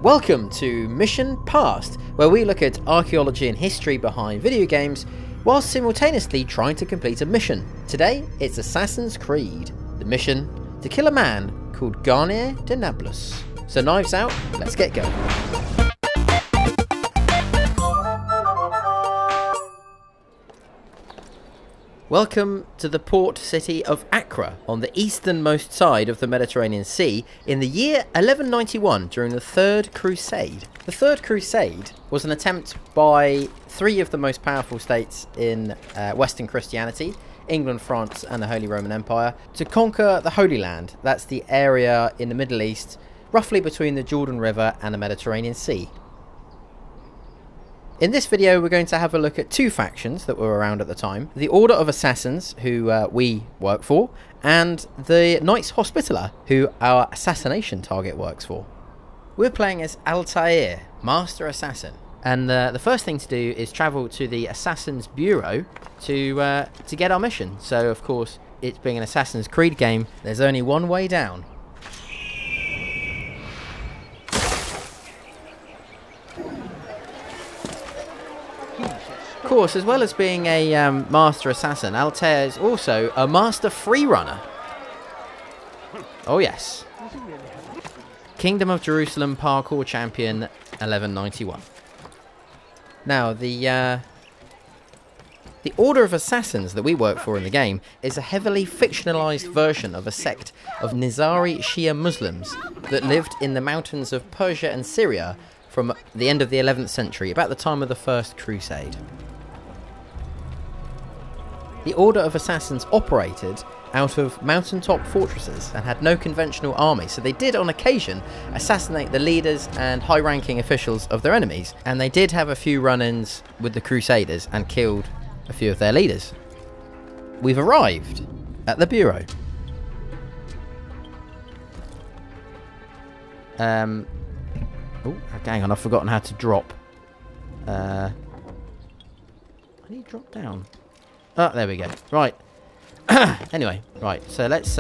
Welcome to Mission Past, where we look at archaeology and history behind video games, whilst simultaneously trying to complete a mission. Today, it's Assassin's Creed, the mission to kill a man called Garnier de Nablus. So knives out, let's get going. Welcome to the port city of Acre, on the easternmost side of the Mediterranean Sea, in the year 1191 during the Third Crusade. The Third Crusade was an attempt by three of the most powerful states in Western Christianity, England, France and the Holy Roman Empire, to conquer the Holy Land. That's the area in the Middle East, roughly between the Jordan River and the Mediterranean Sea. In this video, we're going to have a look at two factions that were around at the time. The Order of Assassins, who we work for, and the Knights Hospitaller, who our assassination target works for. We're playing as Altair, Master Assassin. And the first thing to do is travel to the Assassin's Bureau to get our mission. So, of course, it being an Assassin's Creed game, there's only one way down. Of course, as well as being a master assassin, Altair is also a master freerunner. Oh yes. Kingdom of Jerusalem parkour champion 1191. Now, the Order of Assassins that we work for in the game is a heavily fictionalized version of a sect of Nizari Shia Muslims that lived in the mountains of Persia and Syria from the end of the 11th century, about the time of the First Crusade. The Order of Assassins operated out of mountaintop fortresses and had no conventional army, so they did on occasion assassinate the leaders and high-ranking officials of their enemies, and they did have a few run-ins with the Crusaders and killed a few of their leaders. We've arrived at the Bureau. Oh, hang on, I've forgotten how to drop. How do you drop down? Oh, there we go. Right. Anyway, right. So let's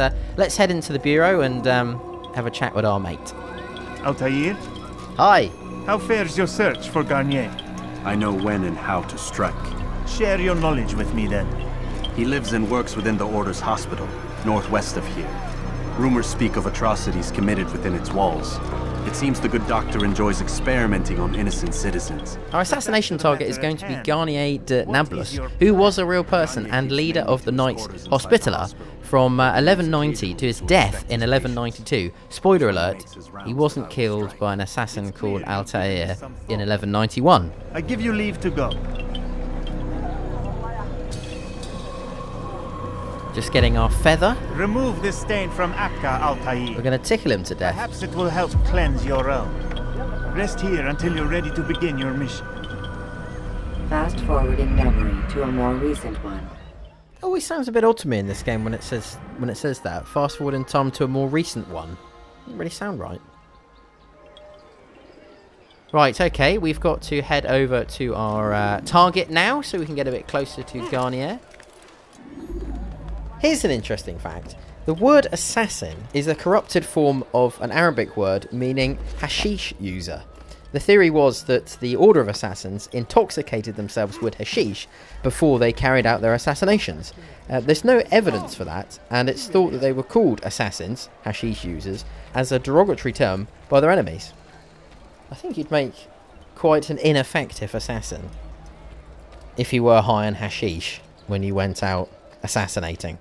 head into the bureau and have a chat with our mate. Altair? Hi. How fares your search for Garnier? I know when and how to strike. Share your knowledge with me then. He lives and works within the Order's hospital, northwest of here. Rumors speak of atrocities committed within its walls. It seems the good doctor enjoys experimenting on innocent citizens. Our assassination target is going to be Garnier de Nablus, who was a real person and leader of the Knights Hospitaller from 1190 to his death in 1192. Spoiler alert, he wasn't killed by an assassin called Altair in 1191. I give you leave to go. Just getting our feather. Remove this stain from Acre, Altair. We're going to tickle him to death. Perhaps it will help cleanse your own. Rest here until you're ready to begin your mission. Fast forwarding memory to a more recent one. Always sounds a bit odd to me in this game when it says that. Fast forwarding time to a more recent one. Doesn't really sound right. Right, okay, we've got to head over to our target now so we can get a bit closer to Garnier. Here's an interesting fact. The word assassin is a corrupted form of an Arabic word meaning hashish user. The theory was that the Order of Assassins intoxicated themselves with hashish before they carried out their assassinations. There's no evidence for that, and it's thought that they were called assassins, hashish users, as a derogatory term by their enemies. I think you'd make quite an ineffective assassin if you were high on hashish when you went out assassinating.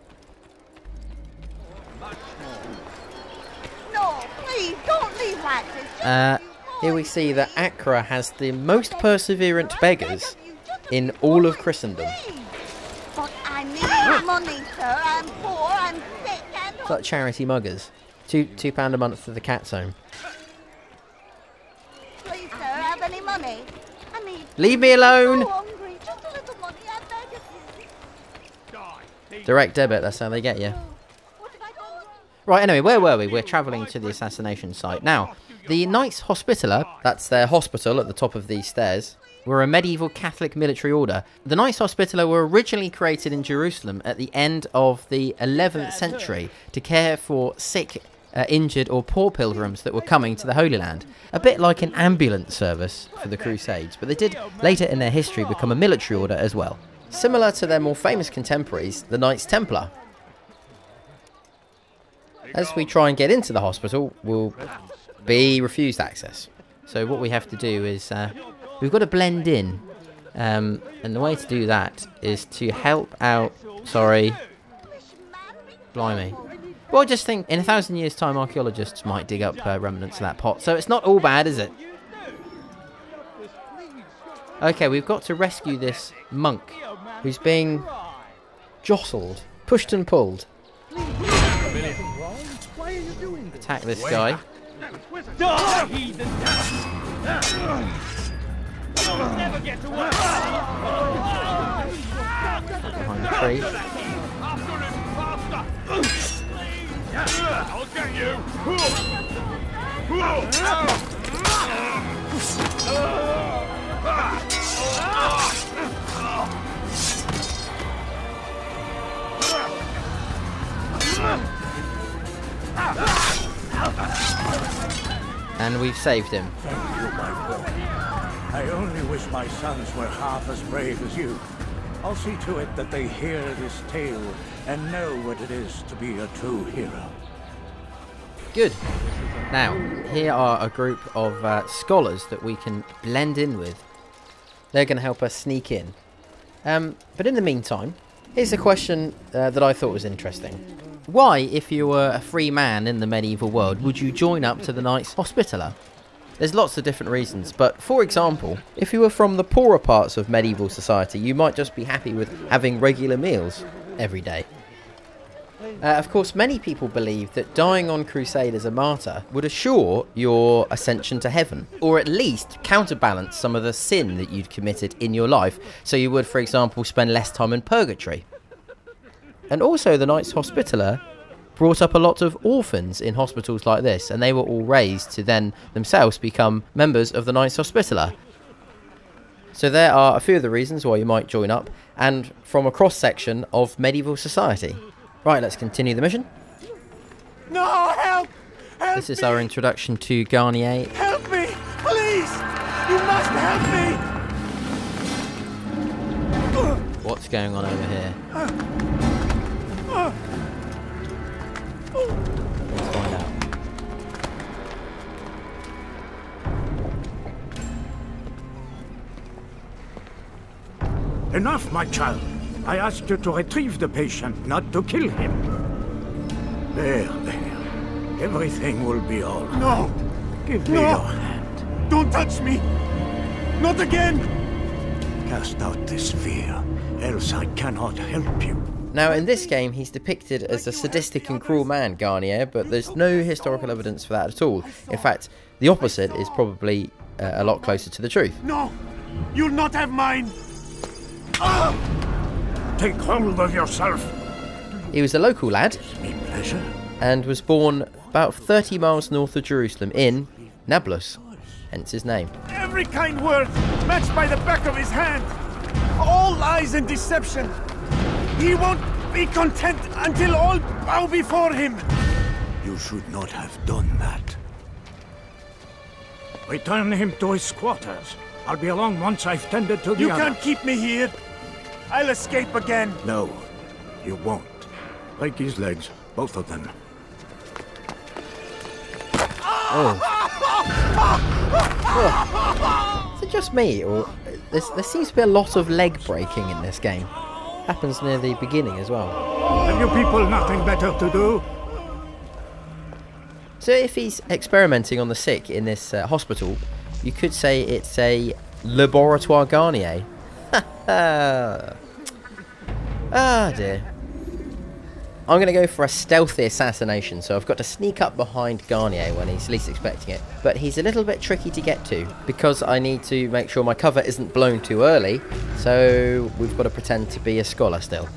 Here we see that Acre has the most perseverant beggars in all of Christendom. But I need money, sir. I'm poor, I'm sick, and... It's like charity muggers. £2 a month for the cat's home. Please, sir, have any money? I need... Leave me alone! So hungry. Just a little money, I beg of you. Direct debit, that's how they get you. What have I done? Right, anyway, where were we? We're travelling to the assassination site. Now, the Knights Hospitaller, that's their hospital at the top of these stairs, were a medieval Catholic military order. The Knights Hospitaller were originally created in Jerusalem at the end of the 11th century to care for sick injured or poor pilgrims that were coming to the Holy Land. A bit like an ambulance service for the Crusades, but they did later in their history become a military order as well. Similar to their more famous contemporaries, the Knights Templar. As we try and get into the hospital, we'll be refused access. So what we have to do is, we've got to blend in. And the way to do that is to help out... Sorry. Blimey. Well, I just think in 1,000 years' time, archaeologists might dig up remnants of that pot. So it's not all bad, is it? Okay, we've got to rescue this monk who's being jostled, pushed and pulled. Attack this guy. Behind the tree. I'll get you. And we've saved him. Thank you, my boy. I only wish my sons were half as brave as you. I'll see to it that they hear this tale and know what it is to be a true hero. Good. Now, here are a group of scholars that we can blend in with. They're going to help us sneak in. But in the meantime, here's a question that I thought was interesting. Why, if you were a free man in the medieval world, would you join up to the Knights Hospitaller? There's lots of different reasons, but for example, if you were from the poorer parts of medieval society, you might just be happy with having regular meals every day. Of course, many people believe that dying on crusade as a martyr would assure your ascension to heaven, or at least counterbalance some of the sin that you'd committed in your life, so you would, for example, spend less time in purgatory. And also the Knights Hospitaller brought up a lot of orphans in hospitals like this, and they were all raised to then themselves become members of the Knights Hospitaller. So there are a few of the reasons why you might join up, and from a cross-section of medieval society. Right, let's continue the mission. No, help! Help This is me! our introduction to Garnier. Help me! Please! You must help me! What's going on over here? Let's find out. Enough, my child. I asked you to retrieve the patient, not to kill him. There. Everything will be all right. No! Give me your hand. Don't touch me! Not again! Cast out this fear, else I cannot help you. Now, in this game, he's depicted as a sadistic and cruel man, Garnier, but there's no historical evidence for that at all. In fact, the opposite is probably a lot closer to the truth. No! You'll not have mine! Take hold of yourself. He was a local lad Me pleasure. and was born about 30 miles north of Jerusalem in Nablus, hence his name. Every kind word matched by the back of his hand. All lies and deception. He won't be content until all bow before him. You should not have done that. Return him to his quarters. I'll be along once I've tended to the You other. can't keep me here. I'll escape again. No, you won't. Break his legs, both of them. Is it just me, or there seems to be a lot of leg breaking in this game? Happens near the beginning as well. Have you people nothing better to do? So if he's experimenting on the sick in this hospital, you could say it's a laboratoire Garnier. Ah dear. I'm going to go for a stealthy assassination, so I've got to sneak up behind Garnier when he's least expecting it. But he's a little bit tricky to get to, because I need to make sure my cover isn't blown too early, so we've got to pretend to be a scholar still.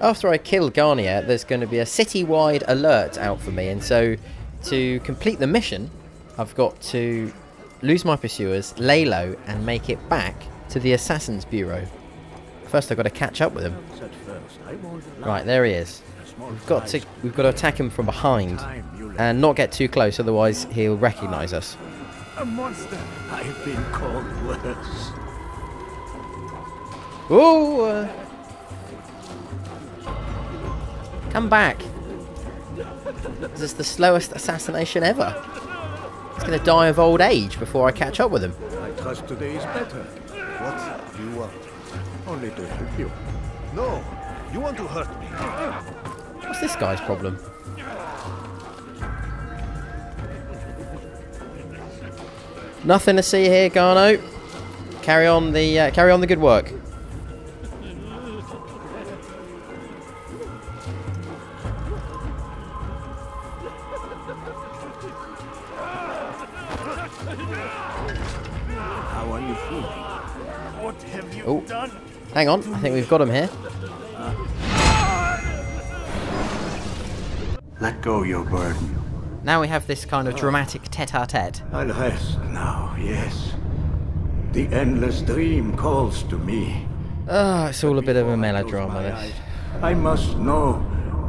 After I kill Garnier, there's going to be a city-wide alert out for me, and so to complete the mission, I've got to lose my pursuers, lay low, and make it back to the Assassin's Bureau. First I've got to catch up with him. Right, there he is. We've got to attack him from behind and not get too close, otherwise he'll recognise us. A monster. I've been called worse. Oh! Come back. This is the slowest assassination ever. He's going to die of old age before I catch up with him. I trust today is better. What do you want? Only to help you. No, you want to hurt me. What's this guy's problem? Nothing to see here, Garno. Carry on the good work. How are you feeling? What have you Oh, done? hang on. I think we've got him here. Let go your burden. Now we have this kind of dramatic tete-a-tete. I'll rest now, yes. The endless dream calls to me. Ah, it's all a bit of a melodrama, this. I must know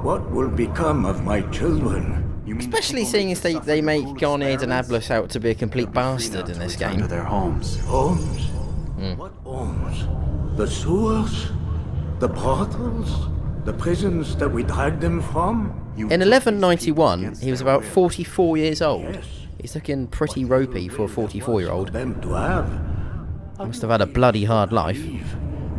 what will become of my children. Especially seeing as they make Garnier de Nablus out to be a complete bastard in this To game. their homes. Homes? What homes? The sewers? The brothels? The prisons that we dragged them from? In 1191, he was about 44 years old. He's looking pretty ropey for a 44-year-old. Them to have. Must have had a bloody hard life.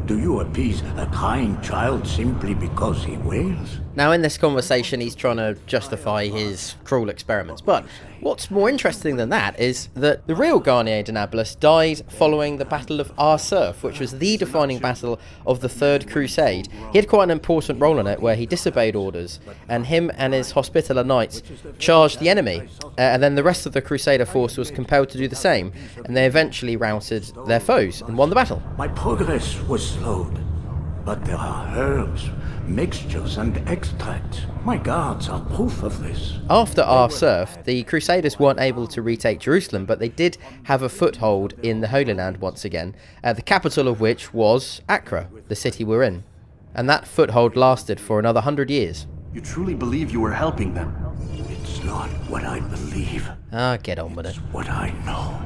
Do you appease a crying child simply because he wails? Now, in this conversation, he's trying to justify his cruel experiments. But what's more interesting than that is that the real Garnier de Nablus died following the Battle of Acre, which was the defining battle of the Third Crusade. He had quite an important role in it, where he disobeyed orders, and him and his Hospitaller knights charged the enemy, and then the rest of the Crusader force was compelled to do the same, and they eventually routed their foes and won the battle. My progress was slowed, but there are herbs, mixtures and extracts. My guards are proof of this. After Acre, the Crusaders weren't able to retake Jerusalem, but they did have a foothold in the Holy Land once again, the capital of which was Acre, the city we're in. And that foothold lasted for another 100 years. You truly believe you were helping them? It's not what I believe, Ah, get on with it. what I know.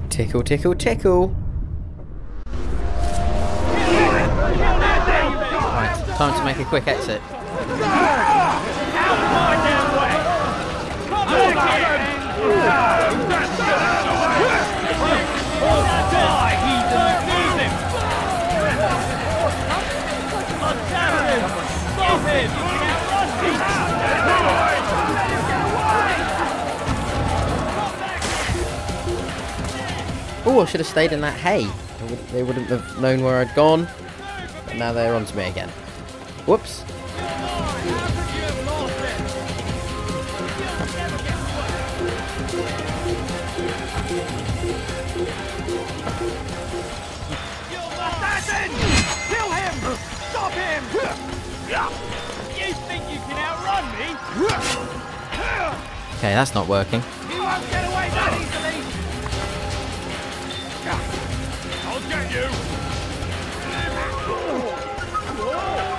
Tickle, tickle, tickle. Right, time to make a quick exit. Oh, I should have stayed in that hay. They wouldn't have known where I'd gone. But now they're on to me again. Whoops. Assassin! Kill him! Stop him! You think you can outrun me? Okay, that's not working. You won't get away that easily! I'll get you!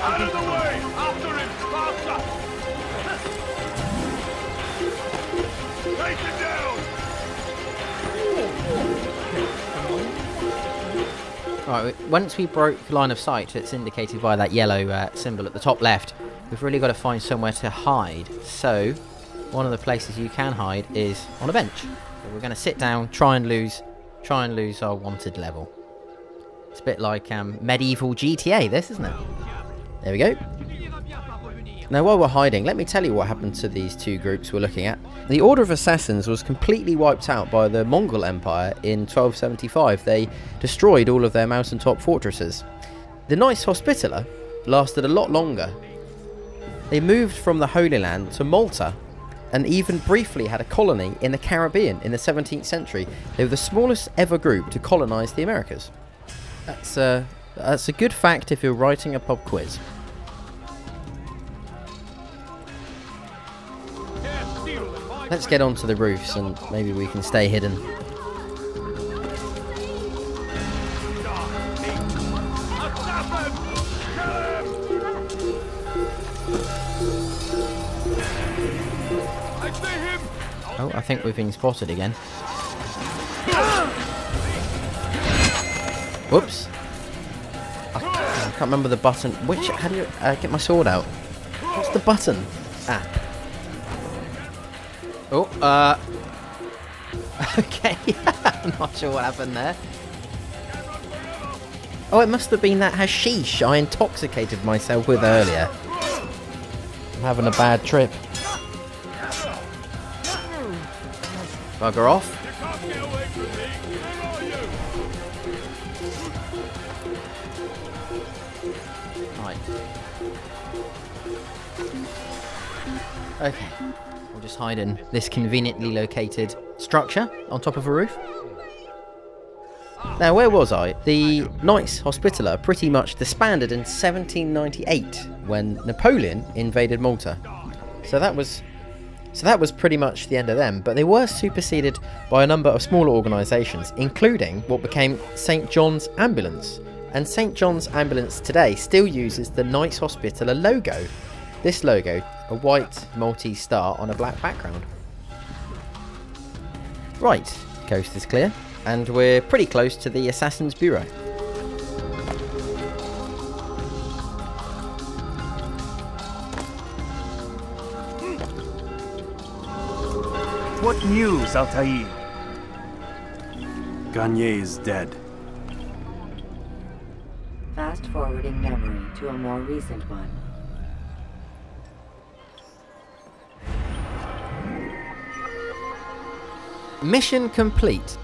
Out of the way! After him! Faster! Take him down! Right, once we broke line of sight, it's indicated by that yellow symbol at the top left, we've really got to find somewhere to hide. So, one of the places you can hide is on a bench. So we're going to sit down, try and lose our wanted level. It's a bit like medieval GTA, this, isn't it? There we go. Now, while we're hiding, let me tell you what happened to these two groups we're looking at. The Order of Assassins was completely wiped out by the Mongol Empire in 1275. They destroyed all of their mountaintop fortresses. The Knights Hospitaller lasted a lot longer. They moved from the Holy Land to Malta, and even briefly had a colony in the Caribbean in the 17th century. They were the smallest ever group to colonise the Americas. That's a good fact if you're writing a pub quiz. Let's get onto the roofs and maybe we can stay hidden. Oh, I think we've been spotted again. Whoops. I can't remember the button. How do you get my sword out? What's the button? Ah. Oh, okay. I'm not sure what happened there. Oh, it must have been that hashish I intoxicated myself with earlier. I'm having a bad trip. Bugger off. Right. Okay. We'll just hide in this conveniently located structure on top of a roof. Now, where was I? The Knights Hospitaller pretty much disbanded in 1798 when Napoleon invaded Malta. So that was pretty much the end of them, but they were superseded by a number of smaller organisations, including what became St John's Ambulance. And St John's Ambulance today still uses the Knights Hospitaller logo. This logo, a white Maltese star on a black background. Right, coast is clear, and we're pretty close to the Assassin's Bureau. What news, Altair? Garnier is dead. Fast forwarding memory to a more recent one. Mission complete.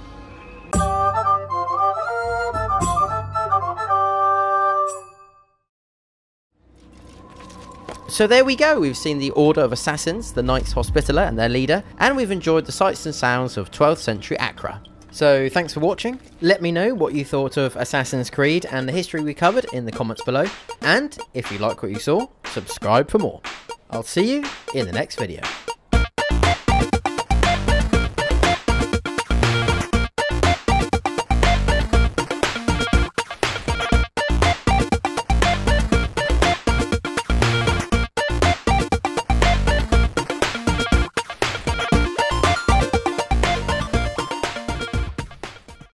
So there we go, we've seen the Order of Assassins, the Knights Hospitaller and their leader, and we've enjoyed the sights and sounds of 12th century Acre. So thanks for watching, let me know what you thought of Assassin's Creed and the history we covered in the comments below, and if you like what you saw, subscribe for more. I'll see you in the next video.